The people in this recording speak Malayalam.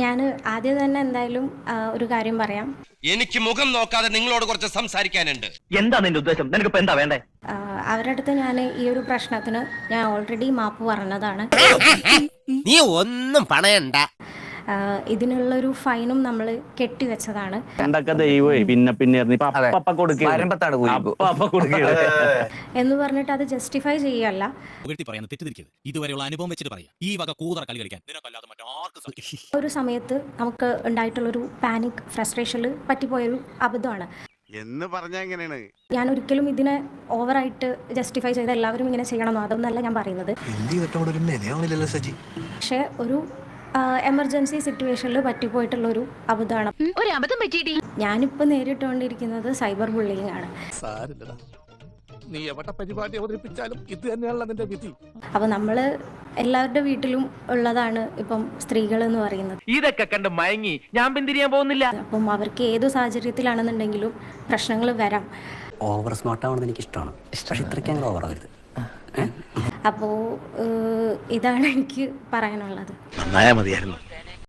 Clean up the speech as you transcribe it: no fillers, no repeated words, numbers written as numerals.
ഞാൻ ആദ്യം തന്നെ എന്തായാലും ഒരു കാര്യം പറയാം. എനിക്ക് മുഖം നോക്കാതെ നിങ്ങളോട് കുറച്ച് സംസാരിക്കാനുണ്ട്. എന്താ നിന്റെ ഉദ്ദേശം? നിനക്കിപ്പോ എന്താ വേണ്ടേ? അവരുടെ അടുത്ത് ഞാൻ ഈ ഒരു പ്രശ്നത്തിന് ഞാൻ ഓൾറെഡി മാപ്പ് പറഞ്ഞതാണ്. നീ ഒന്നും പണയണ്ട. ഇതിനുള്ളൊരു ഫൈനും നമ്മൾ കെട്ടിവെച്ചതാണ്. എന്തൊക്കെ ദൈവമേ പിന്നെ എന്ന് പറഞ്ഞിട്ട് അത് ജസ്റ്റിഫൈ ചെയ്യല്ല. ഇതുവരെയുള്ള അനുഭവം വെച്ചിട്ട് പറയാം. ഈ വക കൂതറ കളി കളിക്കാൻ നിനക്കല്ലാതെ മറ്റാർക്കും സാധിക്കില്ല. ഒരു സമയത്ത് നമുക്ക് ഉണ്ടായിട്ടുള്ളൊരു പാനിക് ഫ്രസ്ട്രേഷനിൽ പറ്റിപ്പോയൊരു അബദ്ധമാണ് എന്ന് പറഞ്ഞാ എങ്ങനെയാണ്? ഞാൻ ഒരിക്കലും ഇതിനെ ഓവറായിട്ട് ജസ്റ്റിഫൈ ചെയ്ത് എല്ലാവരും ഇങ്ങനെ ചെയ്യണമെന്നോ അതൊന്നല്ല ഞാൻ പറയുന്നത്. പക്ഷേ ഒരു എമർജൻസി സിറ്റുവേഷനിൽ പറ്റിപ്പോയിട്ടുള്ളൊരു അബദ്ധമാണ്. ഞാനിപ്പോൾ നേരിട്ടുകൊണ്ടിരിക്കുന്നത് സൈബർ ബുള്ളിങ് ആണ്. നീ എവിടെ പരിപാടി അവതരിപ്പിച്ചാലും ഇത് തന്നെയാണല്ലോ നിന്റെ വിധി. അപ്പോൾ നമ്മൾ എല്ലാവരുടെ വീട്ടിലും ഉള്ളതാണ് ഇപ്പം സ്ത്രീകൾ എന്ന് പറയുന്നത്. ഇതൊക്കെ കണ്ട് മയങ്ങി ഞാൻ പിന്തിരിയാൻ പോകുന്നില്ല. അപ്പം അവർക്ക് ഏത് സാഹചര്യത്തിലാണെന്നുണ്ടെങ്കിലും പ്രശ്നങ്ങൾ വരാം. ഓവർ സ്മാർട്ട് ആവണമെന്ന് എനിക്ക് ഇഷ്ടമാണ്. പക്ഷെ ഇത്രയ്ക്ക് അങ്ങനെ ഓവർ ആവരുത്. അപ്പോൾ ഇതാണ് എനിക്ക് പറയാനുള്ളത്. നന്നായാ മതിയായിരുന്നു.